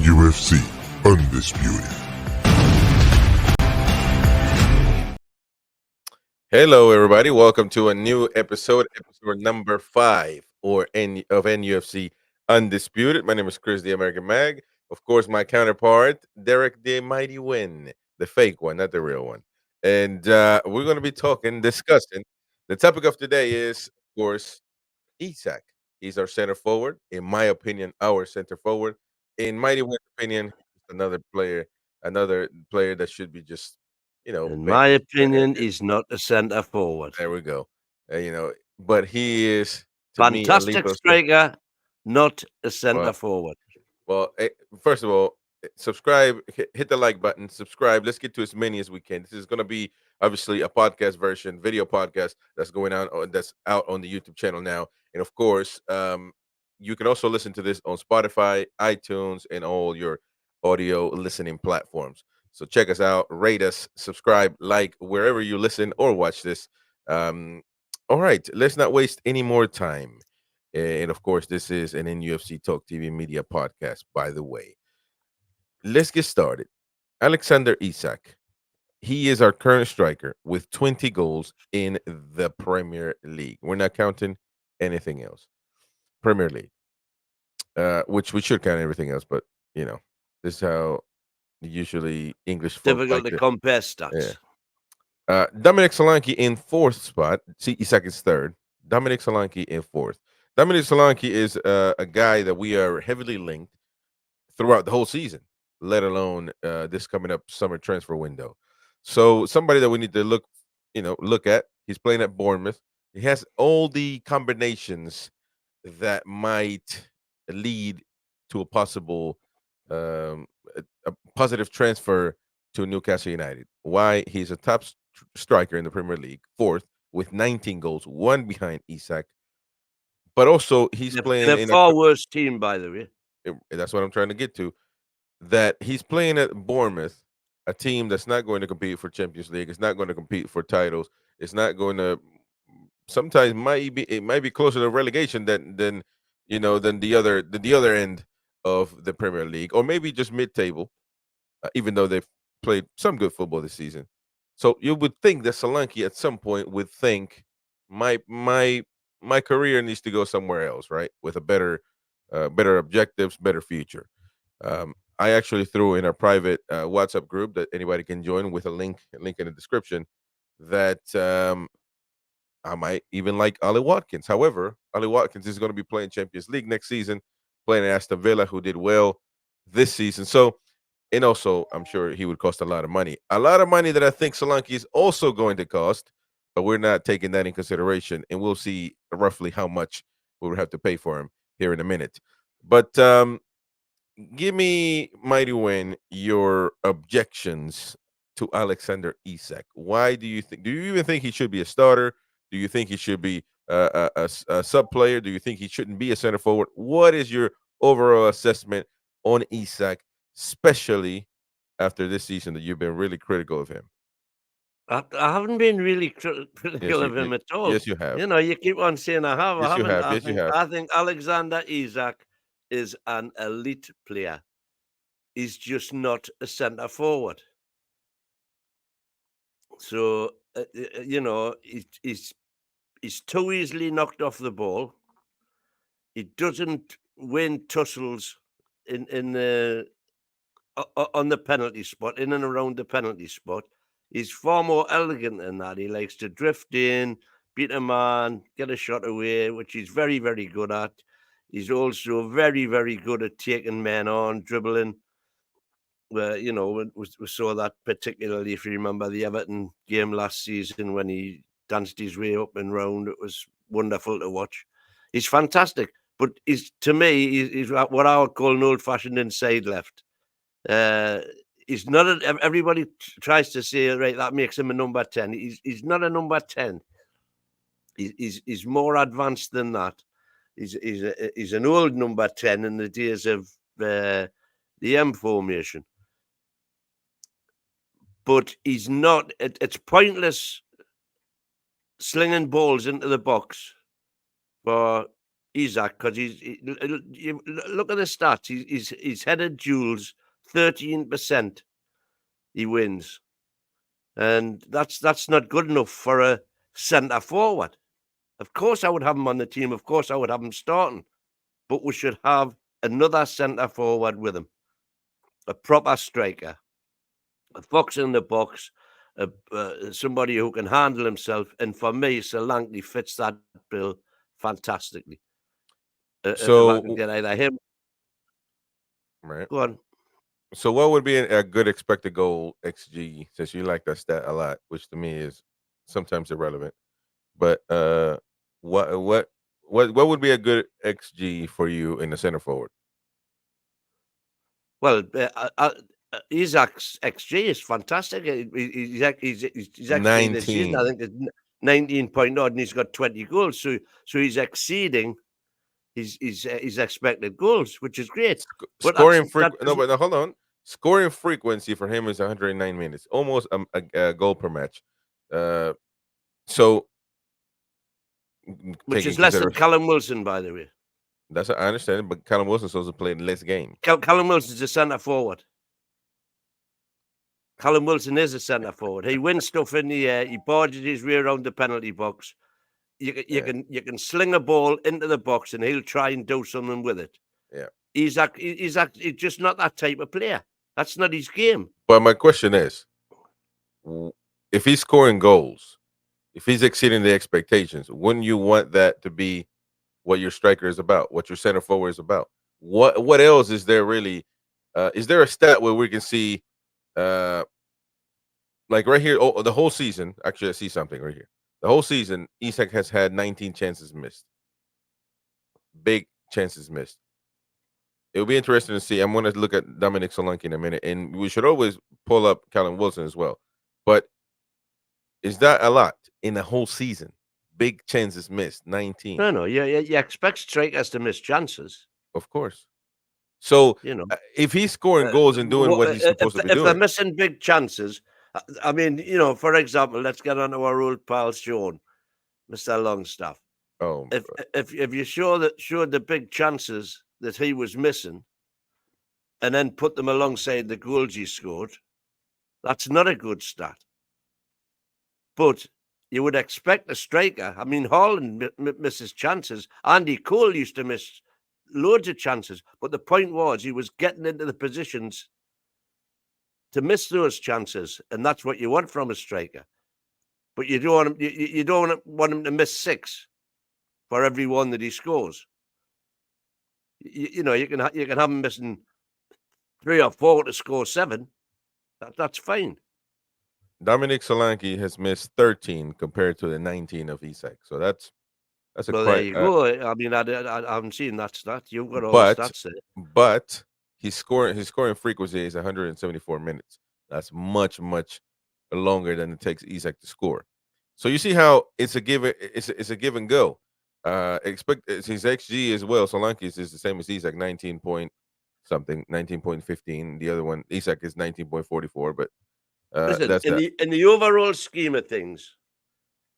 NUFC Undisputed. Hello, everybody. Welcome to a new episode number 5 of NUFC Undisputed. My name is Chris, the American Mag. Of course, my counterpart, Derek, the Mighty Win, the fake one, not the real one. And we're going to be discussing. The topic of today is, of course, ISAK. He's our center forward. In my opinion, our center forward. In Mighty Win's opinion, another player that should be just, In my benched. opinion, he's not a centre forward. There we go. But he is to me a leap Fantastic of step. striker, not a centre Well, forward. Well, first of all, subscribe, hit the like button, subscribe. Let's get to as many as we can. This is going to be obviously a podcast version, video podcast that's going on, that's out on the YouTube channel now. And of course, you can also listen to this on Spotify, iTunes, and all your audio listening platforms. So check us out, rate us, subscribe, like wherever you listen or watch this. All right, let's not waste any more time. And of course, this is an NUFC Talk TV Media podcast, by the way. Let's get started. Alexander Isak. He is our current striker with 20 goals in the Premier League. We're not counting anything else. Premier League, which we should count everything else, but this is how usually English folks Difficult like to compare stats. Dominic Solanke in 4th spot. See, Isak is 3rd. Dominic Solanke in 4th. Dominic Solanke is a guy that we are heavily linked throughout the whole season, let alone this coming up summer transfer window. So somebody that we need to look at. He's playing at Bournemouth. He has all the combinations that might lead to a possible a positive transfer to Newcastle United. Why? He's a top striker in the Premier League, 4th with 19 goals, 1 behind Isak. But also he's playing in a far worse team, by the way. That's what I'm trying to get to. That he's playing at Bournemouth, a team that's not going to compete for Champions League. It's not going to compete for titles. It's not going to. Sometimes it might be closer to relegation than the other end of the Premier League, or maybe just mid-table. Even though they've played some good football this season, so you would think that Solanke at some point would think my career needs to go somewhere else, right? With a better objectives, better future. I actually threw in a private WhatsApp group that anybody can join with a link in the description that I might even like Ollie Watkins. However, Ollie Watkins is going to be playing Champions League next season, playing at Aston Villa, who did well this season. So, and also, I'm sure he would cost a lot of money. A lot of money that I think Solanke is also going to cost, but we're not taking that in consideration. And we'll see roughly how much we would have to pay for him here in a minute. But give me, Mighty Win, your objections to Alexander Isak. Why do you even think he should be a starter? Do you think he should be a sub player? Do you think he shouldn't be a center forward? What is your overall assessment on Isak, especially after this season that you've been really critical of him? I haven't been really critical of him at all. Yes, you have. You keep on saying I have. Yes, I you haven't. have. Yes, you have. I think Alexander Isak is an elite player. He's just not a centre forward. So he's too easily knocked off the ball. He doesn't win tussles on the penalty spot, in and around the penalty spot. He's far more elegant than that. He likes to drift in, beat a man, get a shot away, which he's very, very good at. He's also very, very good at taking men on, dribbling. Where, we saw that particularly, if you remember the Everton game last season when he danced his way up and round. It was wonderful to watch. He's fantastic. But to me, he's what I would call an old-fashioned inside left. He's not. Everybody tries to say, right, that makes him a number 10. He's not a number 10. He's more advanced than that. He's an old number 10 in the days of the M formation. But he's not. It's pointless slinging balls into the box for Isaac, because look at the stats. He's headed duels 13%. He wins, and that's not good enough for a centre forward. Of course, I would have him on the team. Of course, I would have him starting, but we should have another centre forward with him, a proper striker, a fox in the box, somebody who can handle himself. And for me, Solanke fits that bill fantastically. If I So, can get either him, right. go on. So, what would be a good expected goal XG? Since you like that stat a lot, which to me is sometimes irrelevant. But what would be a good XG for you in the center forward? Well, Isaac's XG is fantastic. He's actually this season, I 19. think, it's 19.0, and he's got 20 goals. So he's exceeding his expected goals, which is great. But Scoring that no, but no, hold on. Scoring frequency for him is 109 minutes, almost a goal per match. So which taking is less than consideration, Callum Wilson, by the way. I understand it, but Callum Wilson's supposed to play less games. Callum Wilson's a centre forward. Callum Wilson is a centre forward. He wins stuff in the air. He barges his way around the penalty box. You can sling a ball into the box and he'll try and do something with it. Yeah. He's just not that type of player. That's not his game. But my question is, if he's scoring goals, if he's exceeding the expectations, wouldn't you want that to be what your striker is about, what your center forward is about? What else is there really? Is there a stat where we can see, like right here, the whole season? Actually, I see something right here. The whole season, ISAK has had 19 chances missed, big chances missed. It'll be interesting to see. I'm going to look at Dominic Solanke in a minute, and we should always pull up Callum Wilson as well. But is that a lot in the whole season? Big chances missed, 19. No. You expect strikers to miss chances. Of course. So, You know, if he's scoring goals and doing what he's supposed to be if they're doing, missing big chances, I mean, for example, let's get on to our old pal Sean, Mr. Longstaff. oh, If you show the big chances that he was missing, and then put them alongside the goals he scored, that's not a good stat. But you would expect a striker. I mean, Haaland misses chances. Andy Cole used to miss loads of chances. But the point was he was getting into the positions to miss those chances. And that's what you want from a striker. But you don't want him, you don't want him to miss 6 for every one that he scores. You can have him missing 3 or 4 to score 7. That's fine. Dominic Solanke has missed 13 compared to the 19 of ISAK. So that's a Well, quite. there you go. I mean, I haven't seen that stat. You've got all the stats there. But his scoring frequency is 174 minutes. That's much longer than it takes ISAK to score. So you see how it's a give. It's a give and go. Expect his XG as well. Solanke's is the same as ISAK, 19 point something, 19.15. The other one, ISAK, is 19.44. But listen, that's in the overall scheme of things,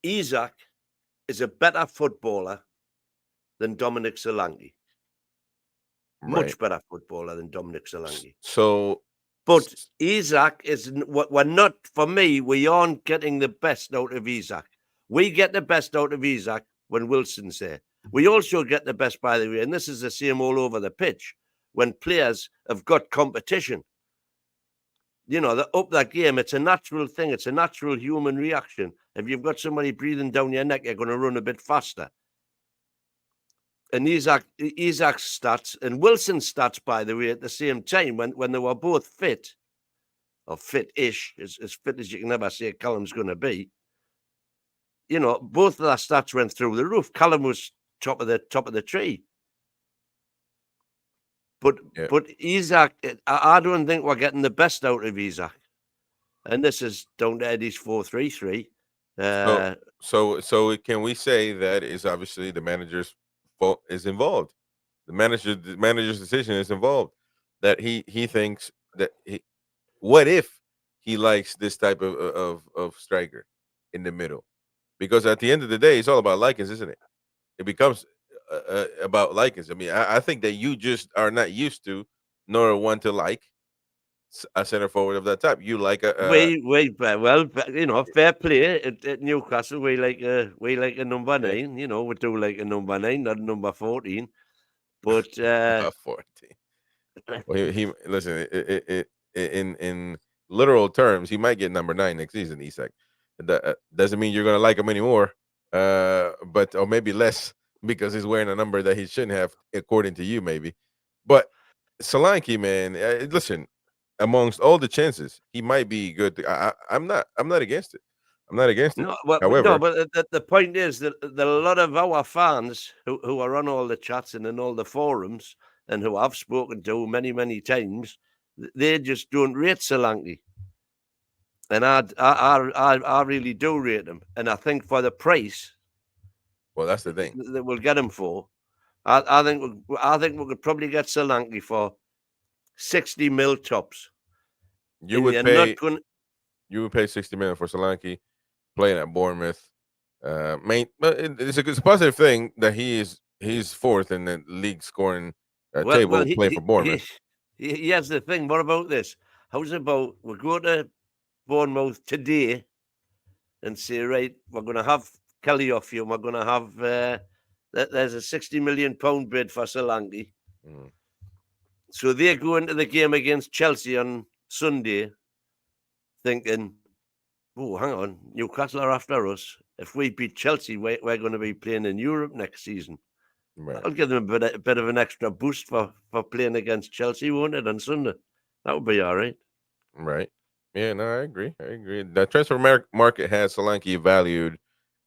ISAK is a better footballer than Dominic Solanke. right. Much better footballer than Dominic Solanke. So, but ISAK is what we're not. For me, we aren't getting the best out of ISAK. We get the best out of ISAK when Wilson's there. We also get the best, by the way, and this is the same all over the pitch, when players have got competition. They up that game. It's a natural thing. It's a natural human reaction. If you've got somebody breathing down your neck, you're going to run a bit faster. And Isaac's stats and Wilson's stats, by the way, at the same time, when they were both fit, or fit-ish, as fit as you can ever say Callum's going to be, both of their stats went through the roof. Callum was top of the tree. But Isak, I don't think we're getting the best out of Isak. And this is down to Eddie's 4-3-3. So can we say that is obviously the manager's fault is involved? The manager's decision is involved. That he thinks that what if he likes this type of striker in the middle? Because at the end of the day, it's all about likings, isn't it? It becomes about likings. I mean, I think that you just are not used to nor want to like a center forward of that type. You like Fair play at Newcastle. We like a number 9. We do like a number 9, not a number 14. But 14. Well, he listen. In literal terms, he might get number 9 next season. ISAK. That doesn't mean you're gonna like him anymore. But or maybe less because he's wearing a number that he shouldn't have, according to you, maybe. But Solanke, man, listen. Amongst all the chances, he might be good. I'm not. I'm not against it. I'm not against it. no, well, no, However, but the point is that a lot of our fans who are on all the chats and in all the forums and who I've spoken to many, many times, they just don't rate Solanke. And I really do rate him. And I think for the price well, that's the thing. that we'll get him for, I think we could probably get Solanke for 60 mil tops. You And would you're pay. not going. You would pay 60 million for Solanke playing at Bournemouth. But it's a positive thing that he's fourth in the league scoring Well, table playing for Bournemouth. here's the thing. What about this? How's about we go to Bournemouth today and say, right, we're going to have Kelly off you. We're going to have there's a £60 million bid for Solanke. Mm. So they go into the game against Chelsea on Sunday thinking, oh, hang on, Newcastle are after us. If we beat Chelsea, we're going to be playing in Europe next season. Right. That'll give them a bit of an extra boost for playing against Chelsea, won't it, on Sunday? That would be all right. Right. Yeah, no, I agree. The transfer market has Solanke valued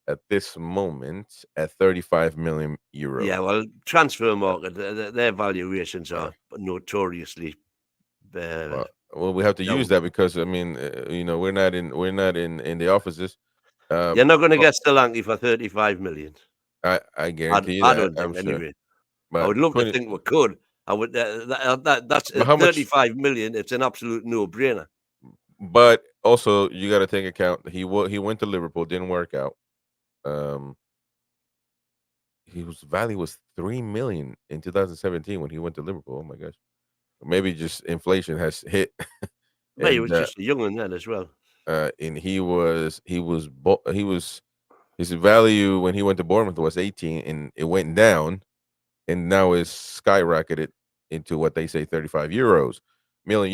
at this moment at 35 million euros. Yeah, well, transfer market, their valuations are notoriously. Well, we have to use that because I mean, we're not in the offices. You're not going to get Solanke for 35 million. I guarantee you I that. don't think, I'm sure. anyway. But I would love to think we could. I would. That's But how much- 35 million. It's an absolute no-brainer. But also, you got to take account he went to Liverpool, didn't work out. His value was 3 million in 2017 when he went to Liverpool. Oh my gosh, maybe just inflation has hit. But he was just a young one then as well. And his value when he went to Bournemouth was 18, and it went down, and now it's skyrocketed into what they say 35 million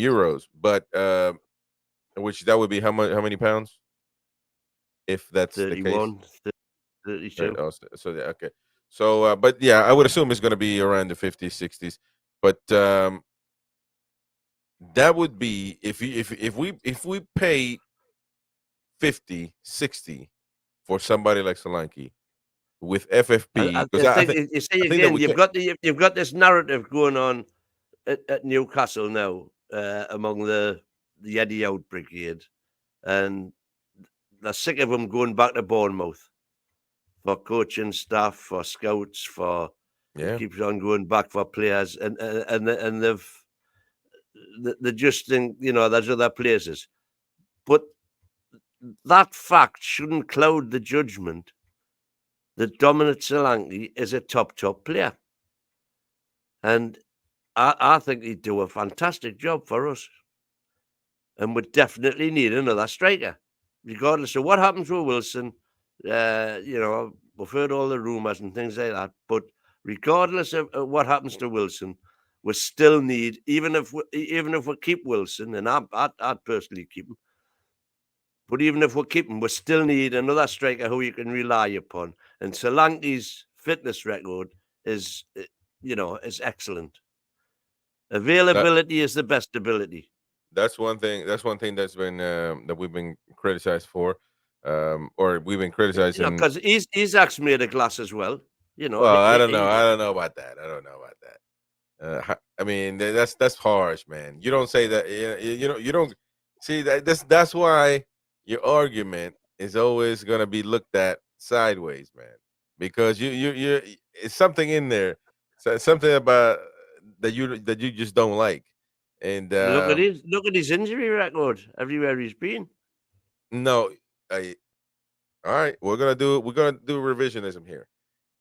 euros. But which that would be how many pounds? If that's 31, the 32. case. Right? Oh, so yeah, okay. So, but yeah, I would assume it's going to be around the 50s, 60s. But that would be if we pay 50, 60 for somebody like Solanke with FFP, because I think you see I think that again, we you've got this narrative going on at Newcastle now among the Eddie Out brigade, and they're sick of them going back to Bournemouth for coaching staff, for scouts, for it keeps on going back for players, and they just think there's other places, but that fact shouldn't cloud the judgment that Dominic Solanke is a top player, and I think he'd do a fantastic job for us, and would definitely need another striker, regardless of what happens with Wilson. We've heard all the rumours and things like that, but regardless of what happens to Wilson, we still need, even if we keep Wilson, and I'd personally keep him, but even if we keep him, we still need another striker who you can rely upon. And Solanke's fitness record is excellent. Availability is the best ability. That's one thing. That's one thing that's been that we've been criticized for, or we've been criticizing. Because ISAK's made of glass as well. Well, I don't know. I don't know about that. I mean, that's harsh, man. You don't say that. You don't see that. That's why your argument is always going to be looked at sideways, man. Because you it's something in there, something about that you just don't like. And look at his injury record everywhere he's been. No, all right. We're gonna do revisionism here.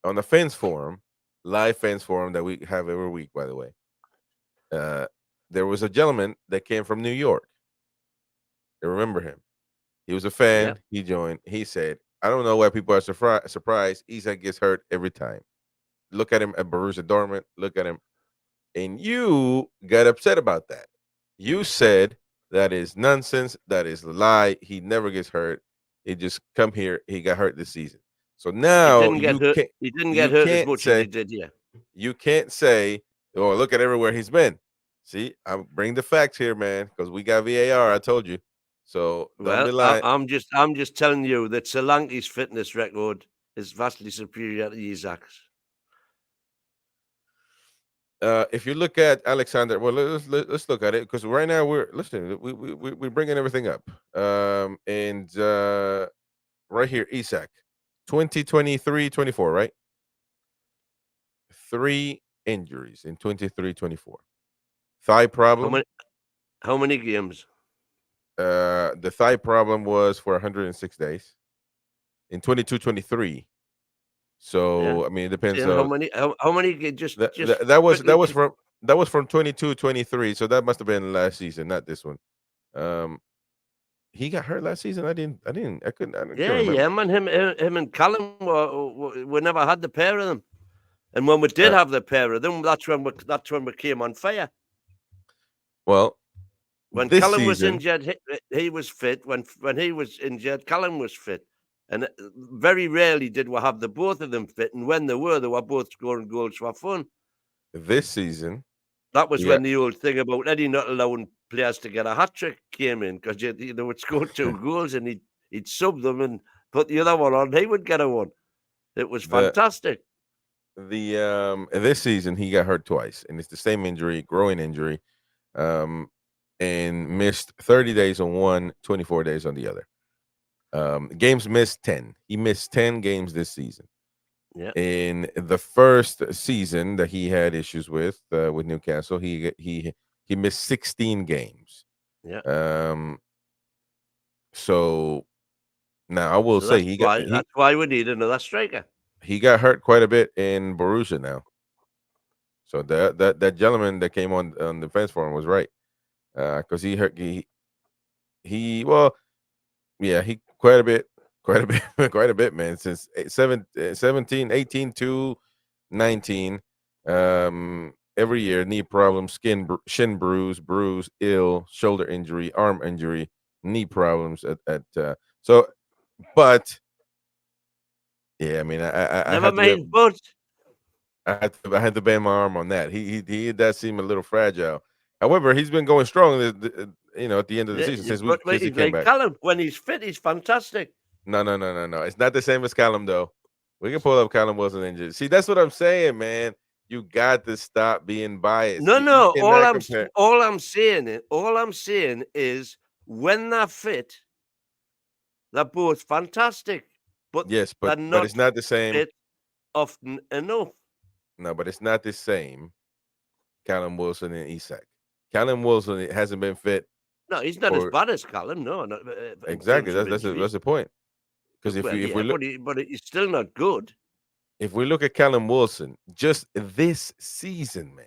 On the fans forum live fans forum that we have every week, by the way, there was a gentleman that came from New York. I remember him. He was a Yeah. fan. He joined. He said, "I don't know why people are surprised. Isak gets hurt every time. Look at him at Borussia Dortmund. Look at him." And you got upset about that. You said that is nonsense. That is a lie. He never gets hurt. He just come here. He got hurt this season. So He now didn't get hurt. He didn't get you hurt as can't much as he say did here. you can't say, "Oh, look at everywhere he's been." See, I bring the facts here, man, because we got VAR. I told you. So don't Well, be lying. I'm just telling you that Solanke's fitness record is vastly superior to Isak's. If you look at Alexander, well, let's look at it because right now we're listening. We're bringing everything up. And right here, ISAK, 2023-24, right? 3 injuries in 23-24. Thigh problem. How many games? The thigh problem was for 106 days in 22-23. So Yeah. I mean, it depends. Saying how many just That was quickly, from 22-23. So that must have been last season, not this one. He got hurt last season. I couldn't remember. yeah, man. Him and Callum we never had the pair of them. And when we did have the pair of them, that's when we came on fire. Well, when this Callum was season, injured, he was fit. When he was injured, Callum was fit. And very rarely did we have the both of them fit. And when they were both scoring goals for fun. this season, That was when the old thing about Eddie not allowing players to get a hat trick came in, because they would score 2 goals and he'd sub them and put the other one on. He would get a one. It was fantastic. This season he got hurt twice, and it's the same injury, growing injury, and missed 30 days on one, 24 days on the other. Games missed 10. He missed 10 games this season. Yeah. In the first season that he had issues with Newcastle, he missed 16 games. Yeah. So now I will say that's why we need another striker. He got hurt quite a bit in Borussia now. So that gentleman that came on the fence for him was right, because he hurt he quite a bit, quite a bit, man. Since 17, 18 to 19, every year, knee problems, shin bruise, ill, shoulder injury, arm injury, knee problems but yeah, I mean, I had to bend my arm on that. He does seem a little fragile. However, he's been going strong, at the end of the season since he came back. Callum, when he's fit, he's fantastic. No. It's not the same as Callum, though. We can pull up Callum Wilson injured. See, that's what I'm saying, man. You got to stop being biased. No. All I'm saying is when they're fit, they're both fantastic. But yes, but it's not the same. Fit often enough. No, but it's not the same. Callum Wilson and ISAK. Callum Wilson hasn't been fit. No, he's not as bad as Callum. No, exactly. That's the point. Because if we look, but he's still not good. If we look at Callum Wilson, just this season, man,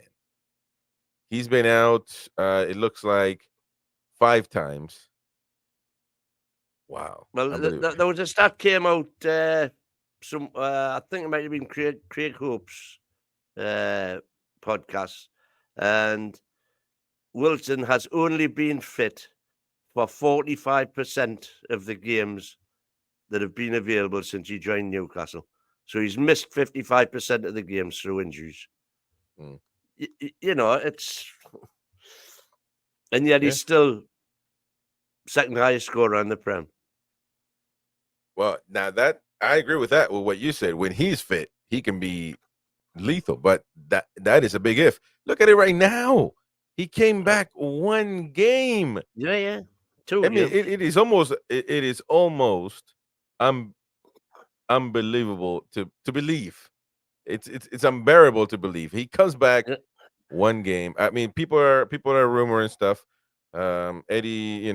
he's been out. It looks like 5 times. Wow. Well, there was a stat came out. I think it might have been Craig Hope's podcast, and Wilson has only been fit for 45% of the games that have been available since he joined Newcastle. So he's missed 55% of the games through injuries. It's, and yet he's still second highest scorer on the Prem. Well, now that I agree with that. With what you said, when he's fit, he can be lethal. But that is a big if. Look at it right now. He came back 1 game. Yeah. 2 I mean, it is almost unbelievable to believe. It's unbearable to believe. He comes back 1 game. I mean, people are rumoring stuff. Eddie,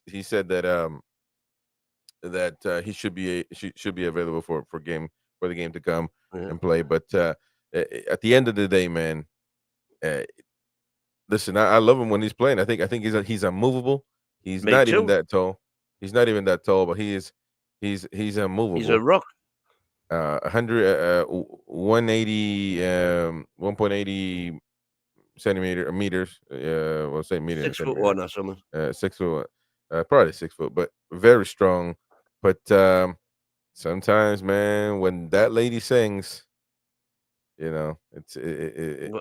he said that he should be available for the game to come and play. But At the end of the day, man, uh, listen, I love him when he's playing. I think he's unmovable. He's Me not even too. that tall. He's not even that tall, but he's He's a unmovable. rock. 100 180 1.80 centimeter meters. Well, say meter and 6'1" centimeter. or something. 6 foot, probably 6 foot, but very strong. But sometimes, man, when that lady sings, it's.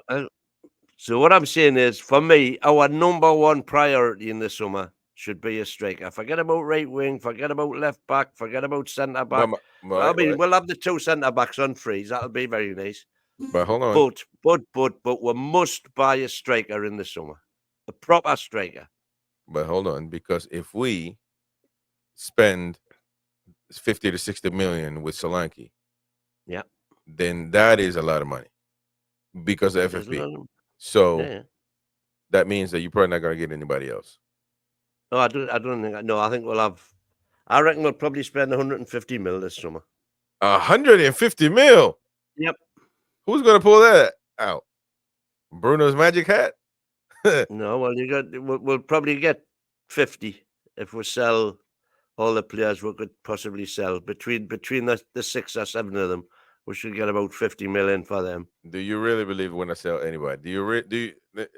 Well, so what I'm saying is, for me, our number one priority in the summer should be a striker. Forget about right wing, forget about left back, forget about centre back. I Right, mean, right. we'll have the 2 centre backs on freeze. That'll be very nice. But hold on. But we must buy a striker in the summer, a proper striker. But hold on, because if we spend 50 to 60 million with Solanke, Yeah, then that is a lot of money because of it is a FFP. lot of- So yeah. that means that you're probably not going to get anybody else. No, I don't think. No, I think we'll have. I reckon we'll probably spend 150 mil this summer. 150 mil. Yep. Who's going to pull that out? Bruno's magic hat? No, well, we'll probably get 50 if we sell all the players we could possibly sell between the 6 or 7 of them. We should get about 50 million for them. Do you really believe we're going to sell anybody?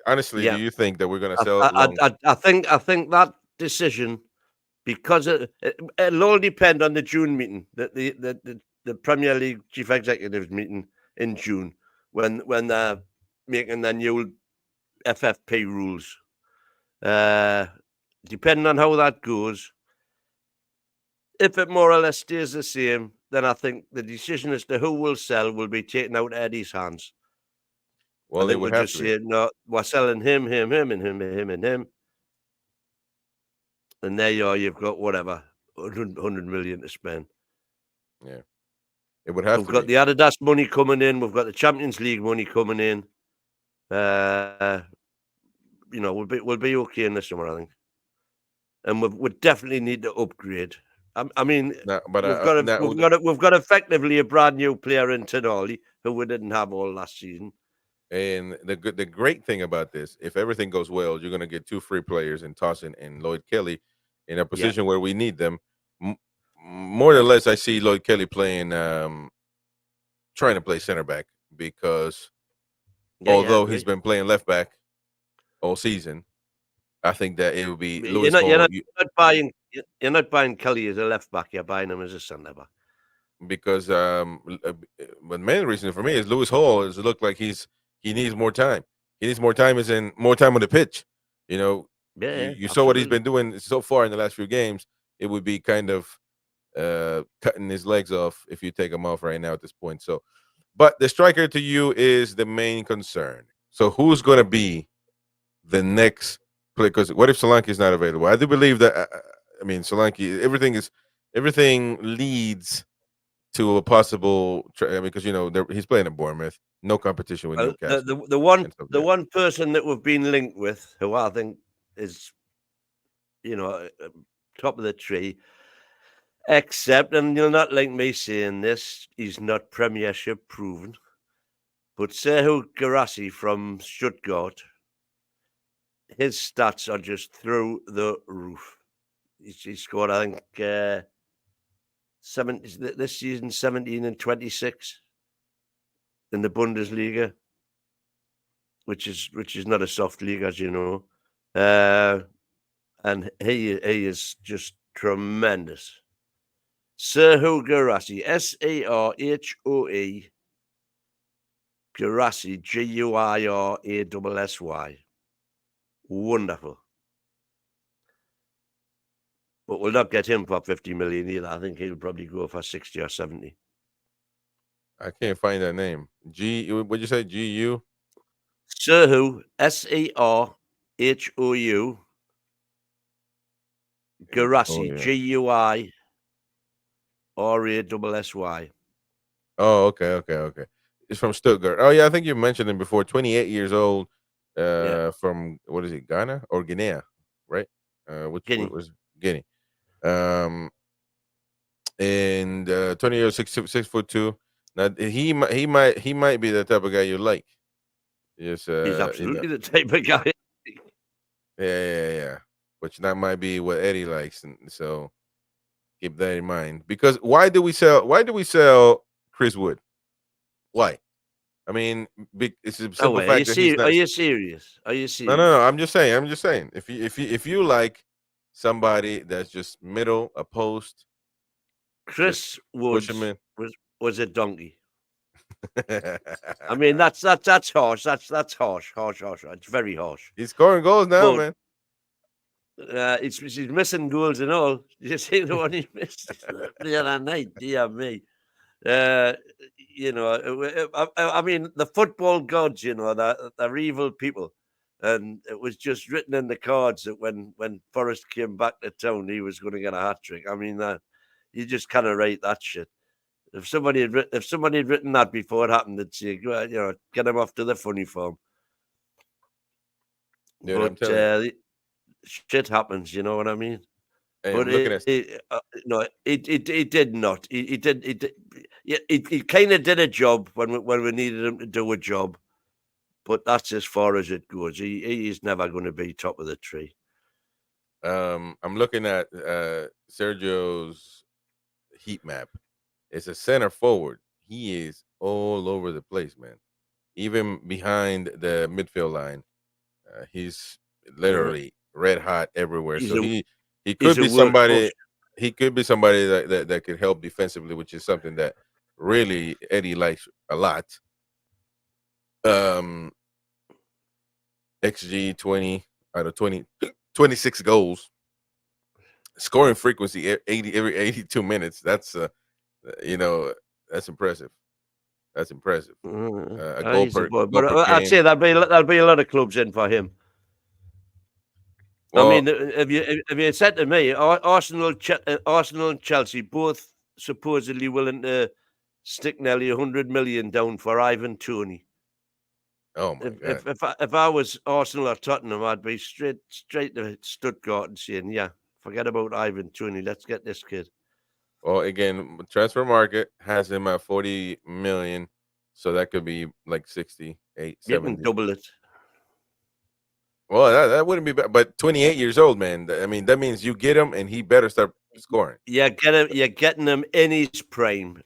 Honestly, do Yeah, you think that we're going to sell long? I think that decision, because it'll all depend on the June meeting, the Premier League chief executives meeting in June, when they're making the new FFP rules. Depending on how that goes, if it more or less stays the same, then I think the decision as to who will sell will be taken out of Eddie's hands. I Well, it think would we'll have just to be. say, no, we're selling him, and him. And there you are, you've got whatever, 100 million to spend. Yeah, it would have We've to got be. the Adidas money coming in. We've got the Champions League money coming in. We'll be okay in the summer, I think. And we definitely need to upgrade. I mean, Now, but we've got effectively a brand new player in Tonali who we didn't have all last season. and the great thing about this, if everything goes well, you're going to get 2 free players in Tossin and Lloyd Kelly in a Yeah, position where we need them. More or less, I see Lloyd Kelly playing, trying to play center back because yeah, although he's agree. been playing left back all season, I think that it would be You're Lewis not Hall. you're not buying Kelly as a left back. You're buying him as a centre back. Because the main reason for me is Lewis Hall is look like he needs more time. He needs more time, as in more time on the pitch. You know, Yeah, you saw what he's absolutely. been doing so far in the last few games. It would be kind of cutting his legs off if you take him off right now at this point. So, but the striker to you is the main concern. So, who's going to be the next play? Because what if Solanke is not available? I do believe that. I mean, Solanke. Everything leads to a possible because he's playing at Bournemouth, no competition with Well, Newcastle and stuff the like that. one person that we've been linked with, who I think is, top of the tree, except, and you'll not like me saying this, he's not Premiership proven, but Serhou Guirassy from Stuttgart, his stats are just through the roof. He scored, I think, this season 17 and 26 in the Bundesliga, which is not a soft league, as you know. And he is just tremendous. Serhou Guirassy, Sarhoe Guirassy, Guirassy. Wonderful. But we'll not get him for 50 million either. I think he'll probably go for 60 or 70. I can't find that name. What'd you say? GU? Serhou, Sarhou, Oh Guirassy, yeah. Guirassy. Oh, okay. It's from Stuttgart. Oh yeah, I think you mentioned him before. 28 years old. Yeah, From what is it? Ghana or Guinea, right? What Guinea. was Guinea? Um, and 20 years, 6'2". Now he might be the type of guy you like. Yes, He's absolutely the type of guy. yeah. Which that might be what Eddie likes, and so keep that in mind. Because why do we sell Chris Wood? Why? I mean, it's a Oh, simple wait, are you fact that he's not. Are you serious? Are you No, serious? I'm just saying. If you like somebody that's just middle, a post, just Chris push him Woods in. was a donkey. I mean, that's harsh. That's harsh. It's very harsh. He's scoring goals now, But man. he's missing goals and all. Did you see the one he missed the other night? Dear me. You know, I mean, the football gods, you know, they're evil people. And it was just written in the cards that when Forrest came back to town, he was going to get a hat trick. I mean, you just kind of write that shit. If somebody had written that before it happened, they'd say, "Go ahead, you know, get him off to the funny farm." Dude, I'm But telling you. shit happens, you know what I mean? Hey, But I'm looking at. no, it did not. He did. Yeah, he kind of did a job when we needed him to do a job, but that's as far as it goes. He is never going to be top of the tree. I'm looking at Sergio's heat map. It's a center forward. He is all over the place, man. Even behind the midfield line, he's Uh, literally red hot everywhere. he's So a he he's could a be workhorse. somebody. He could be somebody that could help defensively, which is something that really Eddie likes a lot. Um, XG 20 out of 26 goals. Scoring frequency 80 every 82 minutes. That's you know, that's impressive. That's impressive. A goal He's a boy, goal but per I'd game. say there'll be a lot of clubs in for him. I Well, mean, if you said to me, Arsenal and Chelsea both supposedly willing to stick nearly 100 million down for Ivan Toney. oh my god. If I was Arsenal or Tottenham, I'd be straight to Stuttgart and saying, "Yeah, forget about Ivan Toney. Let's get this kid." Well, again, transfer market has him at 40 million, so that could be like 68, You can 70. double it. Well, that wouldn't be bad, but 28 years old, man. I mean, that means you get him and he better start scoring. You're getting him in his prime.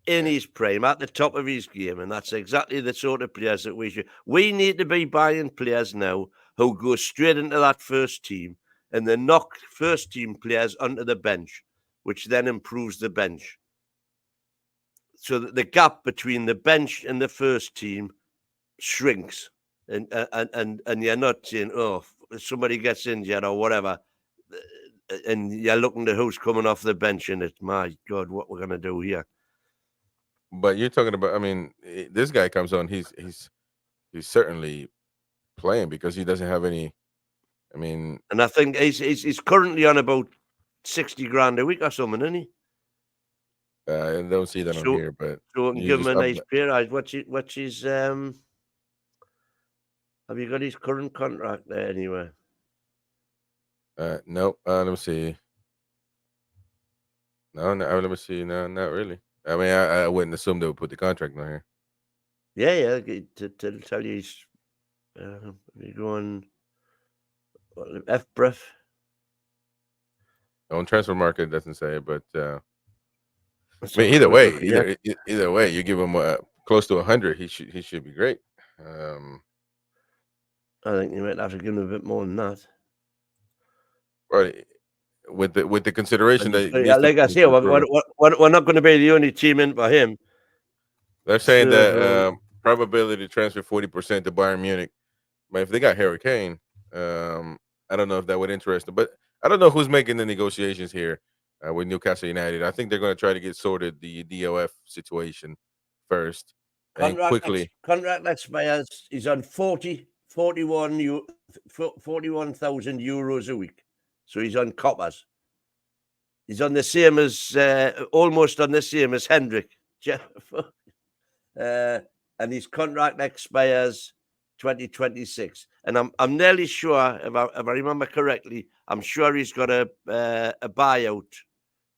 In Yeah. his prime, at the top of his game, and that's exactly the sort of players that we should. We need to be buying players now who go straight into that first team, and then knock first team players onto the bench, which then improves the bench, so that the gap between the bench and the first team shrinks, and you're not saying, "Oh, if somebody gets injured or whatever," and you're looking to who's coming off the bench, and it's my God, what we're gonna do here. But you're talking about, I mean, this guy comes on, he's certainly playing because he doesn't have any, I mean, And I think he's currently on about 60 grand a week or something, isn't he? I don't see that on So here, but so we can you give him just a up. nice pay rise. What's his have you got his current contract there anyway? Nope. Let me see. No, let me see. No, not really. I mean, I wouldn't assume they would put the contract on here. Yeah, to tell you he's you going F breath. On transfer market, it doesn't say, but Let's I mean, have a either quick way, look here. either way, you give him close to 100, he should be great. I think you might have to give him a bit more than that. But with the consideration that it Yeah, needs to like I needs say, to improve. we're not going to be the only team in for him. They're saying that So probability to transfer 40% to Bayern Munich. But if they got Harry Kane, I don't know if that would interest them. But I don't know who's making the negotiations here with Newcastle United. I think they're going to try to get sorted the DOF situation first and quickly. contract expires. He's on 41,000 euros a week. So he's on coppers. He's on the same as almost on the same as Hendrick. And his contract expires 2026. And I'm nearly sure, if I remember correctly, I'm sure he's got a buyout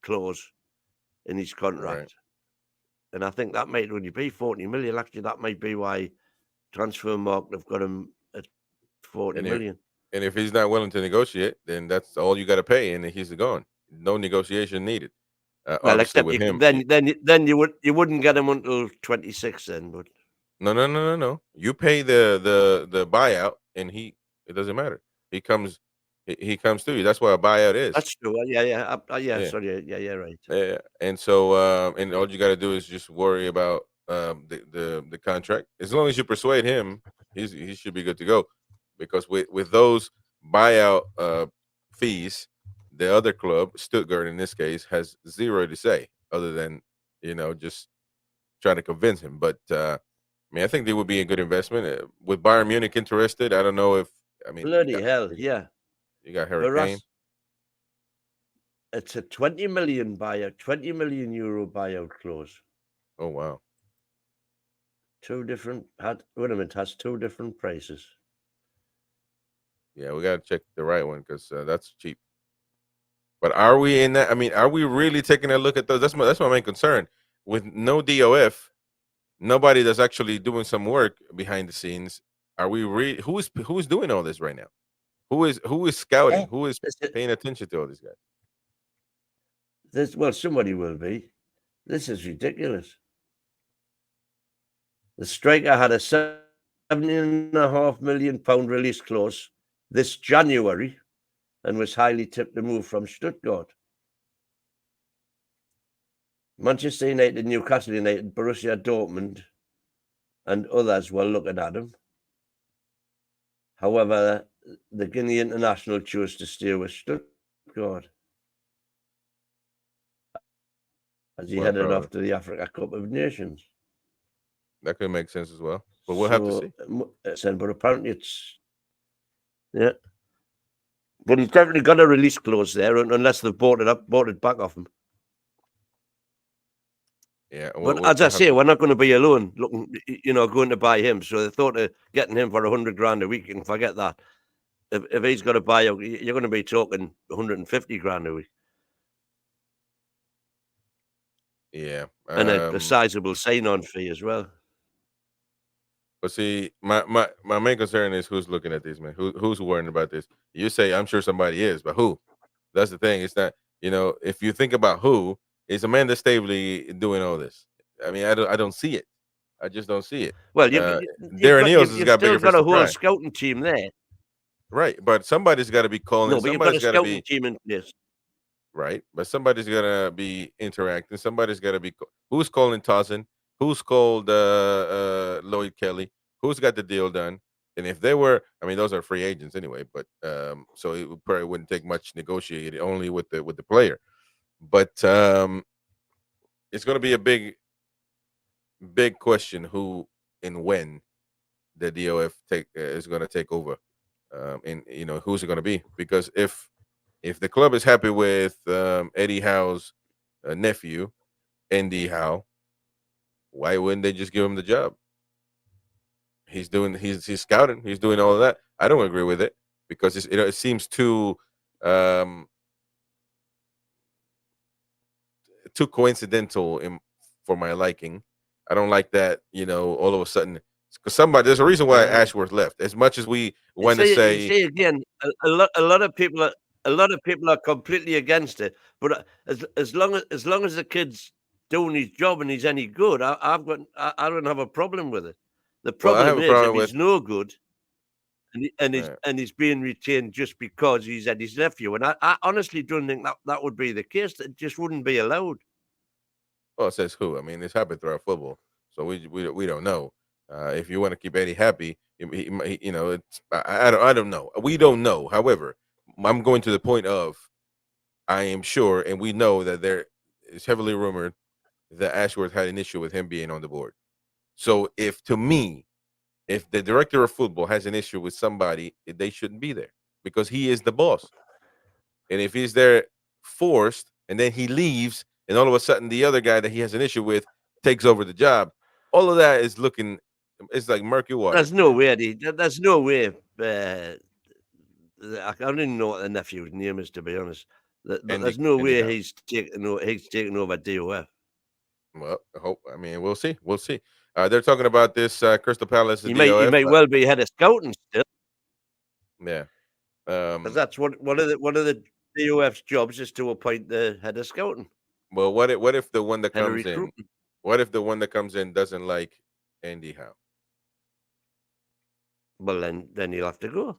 clause in his Right. contract. and I think that might only be 40 million. Actually, that might be why transfer market have got him at 40 And if million. and if he's not willing to negotiate, then that's all you got to pay, and he's gone. No negotiation needed. Well, Obviously, except with him, then you wouldn't get him until 26 then, but no. You pay the buyout, and it doesn't matter. He comes, he comes to you. That's what a buyout is. that's true. Yeah. Yeah. Sorry. Yeah. Right. Yeah, and so and all you got to do is just worry about the contract. As long as you persuade him, he should be good to go. Because with those buyout fees, the other club, Stuttgart in this case, has zero to say other than just trying to convince him. But I mean, I think they would be a good investment with Bayern Munich interested. I don't know if I mean Bloody hell. Yeah. you got For Hurricane. us, it's a 20 million buyout, 20 million euro buyout clause. Oh wow. Has two different prices. Yeah, we got to check the right one because that's cheap. But are we in that? I mean, are we really taking a look at those? That's my main concern. With no DOF, nobody that's actually doing some work behind the scenes. Are we who's doing all this right now? Who is scouting? Who is paying attention to all these guys? Somebody will be. This is ridiculous. The striker had a £17.5 million release clause this January and was highly tipped to move from Stuttgart. Manchester United, Newcastle United, Borussia Dortmund, and others were looking at him. However, the Guinea international chose to stay with Stuttgart as he headed off to the Africa Cup of Nations. That could make sense as well, but we'll have to see. But apparently it's but he's definitely got a release clause there, unless they've bought it back off him. Yeah, but as I say, we're not going to be alone looking, going to buy him. So the thought of getting him for 100 grand a week, you can forget that. If he's got a buyout, you're going to be talking 150 grand a week. Yeah, and a sizable sign-on fee as well. But see, my main concern is who's looking at this, man. Who's worrying about this? You say I'm sure somebody is, but who? That's the thing. It's not. If you think about who, it's Amanda Staveley doing all this. I mean, I don't see it. I just don't see it. Well, Darren Eales has got bigger fish to fry. You've still got a whole scouting team there. Right, but somebody's got to be calling. No, but you've got a scouting team in place. Right, but somebody's gonna be interacting. Somebody's got to be. Who's calling Towson? Who's called Lloyd Kelly? Who's got the deal done? And if they were, I mean, those are free agents anyway. But so it probably wouldn't take much negotiating, only with the player. But it's going to be a big question who and when the DOF is going to take over, and who's it going to be? Because if the club is happy with Eddie Howe's nephew, Andy Howe, why wouldn't they just give him the job? He's scouting. He's doing all of that. I don't agree with it because it seems too coincidental for my liking. I don't like that. All of a sudden, because there's a reason why Ashworth left. As much as we want to say, again, a lot of people are completely against it. But as long as the kid's doing his job and he's any good, I don't have a problem with it. The problem is if he's no good and he's being retained just because he's Eddie's nephew. And I honestly don't think that would be the case. It just wouldn't be allowed. Well, it says who. I mean, it's happened throughout football, so we don't know. If you want to keep Eddie happy, it's I don't know. We don't know. However, I'm going to the point of I am sure, and we know that there is heavily rumored that Ashworth had an issue with him being on the board. So if the director of football has an issue with somebody, they shouldn't be there because he is the boss. And if he's there forced and then he leaves and all of a sudden the other guy that he has an issue with takes over the job, all of that is it's like murky water. There's no way. There's no way. I don't even know what the nephew's name is, to be honest. There's no way he's taking over DOF. Well, I hope. I mean, we'll see. We'll see. They're talking about this Crystal Palace, the He DOF. may well be head of scouting still, Yeah. because that's one of the DOF's jobs is to appoint the head of scouting, Well, what if the one that head of comes in? recruiting. What if the one that comes in doesn't like Andy Howe? Well, then he'll have to go.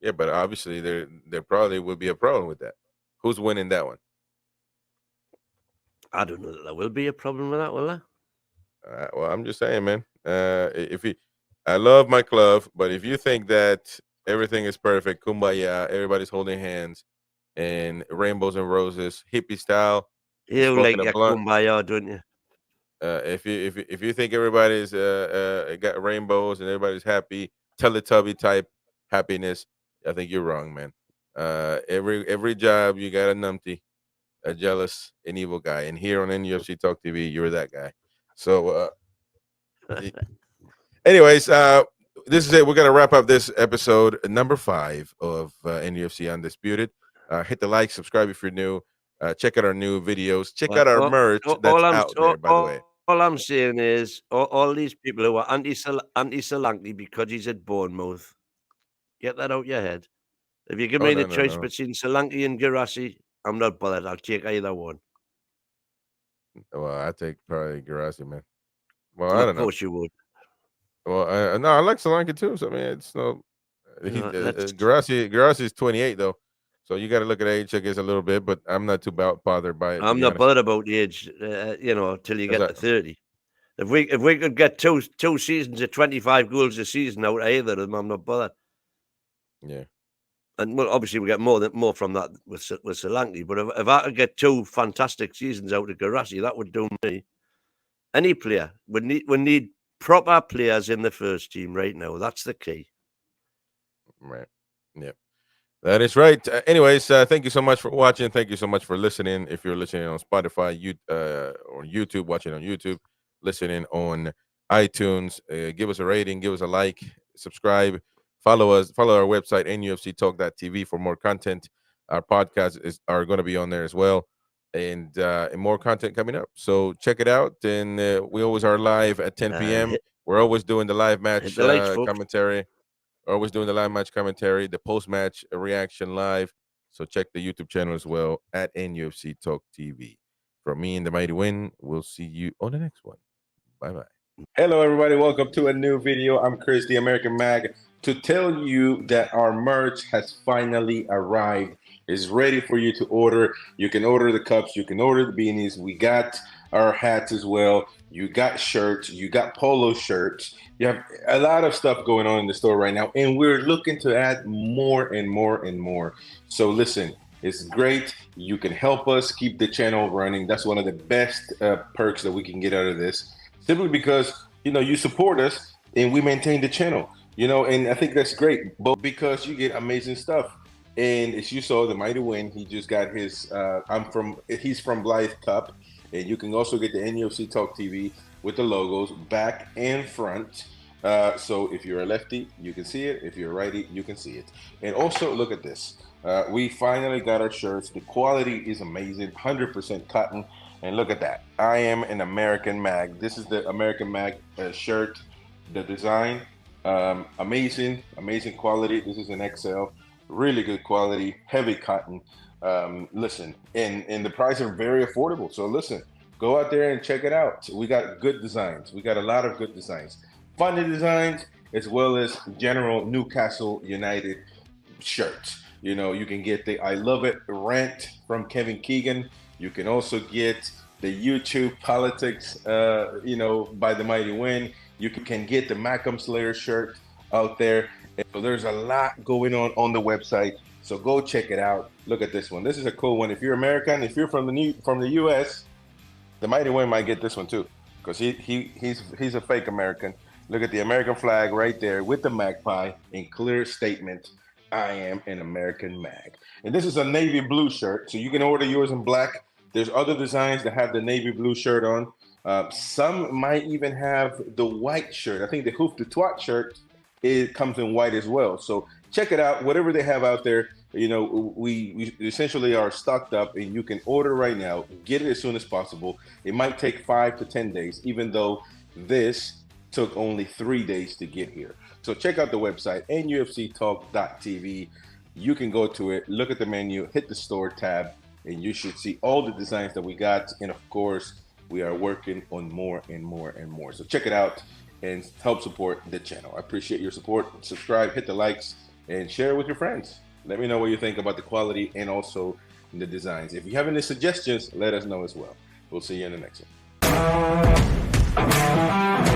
Yeah, but obviously there probably would be a problem with that. Who's winning that one? I don't know that there will be a problem with that, will there? Well, I'm just saying, man. If you, I love my club, but if you think that everything is perfect, kumbaya, everybody's holding hands, and rainbows and roses, hippie style, and You like smoking a your blunt. kumbaya, don't you? If you think everybody's got rainbows and everybody's happy, Teletubby type happiness, I think you're wrong, man. Every job you got a numpty, a jealous, an evil guy, and here on NUFC Talk TV, you're that guy. So, anyways, this is it. We're gonna wrap up this episode number 5 of NUFC Undisputed. Hit the like, subscribe if you're new. Check out our new videos. Check out our merch that's out there, by the way. All I'm saying is all these people who are anti-Solanke because he's at Bournemouth, get that out your head. If you give Oh me no, the no, choice no. between Solanke and Girassi, I'm not bothered. I'll take either one. Well, I take probably Garasi, man. Well, I Of don't know. course you would. Well, no, I like Solanke too. So I mean, it's no. He Let's. Garasi is 28 though, so you got to look at age, I guess, a little bit. But I'm not too bothered by it, to I'm be not honest. bothered about the age, till you 'Cause get to 30. If we could get two seasons of 25 goals a season out of either of them, I'm not bothered. yeah, And well, obviously we get more from that with Solanke. But if I could get 2 fantastic seasons out of Girassi, that would do me. Any player we need proper players in the first team right now. That's the key. right. Yeah. That is right. Anyways, thank you so much for watching. Thank you so much for listening. If you're listening on Spotify, or YouTube, watching on YouTube, listening on iTunes, give us a rating, give us a like, subscribe, follow us, follow our website, nufctalk.tv for more content. Our podcasts are going to be on there as well, and more content coming up. So check it out. And we always are live at 10 p.m. We're always doing the live match Hit the likes, folks. commentary. Always doing the live match commentary, the post match reaction live. So check the YouTube channel as well at NUFC Talk TV. From me and the Mighty Win, we'll see you on the next one. Bye bye. Hello, everybody. Welcome to a new video. I'm Chris, the American Mag, to tell you that our merch has finally arrived. It's ready for you to order. You can order the cups, you can order the beanies. We got our hats as well. You got shirts, you got polo shirts. You have a lot of stuff going on in the store right now, and we're looking to add more and more and more. So listen, it's great. You can help us keep the channel running. That's one of the best perks that we can get out of this, simply because you support us and we maintain the channel. And I think that's great, but because you get amazing stuff. And as you saw, the Mighty Win, he just got his he's from Blythe Cup. And you can also get the NUFC Talk TV with the logos back and front. So if you're a lefty, you can see it. If you're a righty, you can see it. And also, look at this. We finally got our shirts. The quality is amazing, 100% cotton. And look at that. I am an American Mag. This is the American Mag shirt. The design, amazing quality. This is an XL. Really good quality, heavy cotton. Listen, and the prices are very affordable. So listen, go out there and check it out. We got good designs. We got a lot of good designs, funny designs, as well as general Newcastle United shirts. You can get the I Love It rant from Kevin Keegan. You can also get the YouTube politics, by the Mighty Win. You can get the Macam Slayer shirt out there. So there's a lot going on the website. So go check it out. Look at this one. This is a cool one. If you're American, if you're from the U.S., the Mighty Win might get this one too, because he's a fake American. Look at the American flag right there with the magpie in clear statement. I am an American Mag. And this is a navy blue shirt, so you can order yours in black. There's other designs that have the navy blue shirt on. Some might even have the white shirt. I think the Hoof the Twat shirt, it comes in white as well. So check it out. Whatever they have out there, You know, we essentially are stocked up, and you can order right now, get it as soon as possible. It might take 5 to 10 days, even though this took only 3 days to get here. So check out the website, nufctalk.tv. You can go to it, look at the menu, hit the store tab, and you should see all the designs that we got. And of course, we are working on more and more and more. So check it out and help support the channel. I appreciate your support. Subscribe, hit the likes, and share it with your friends. Let me know what you think about the quality and also the designs. If you have any suggestions, let us know as well. We'll see you in the next one.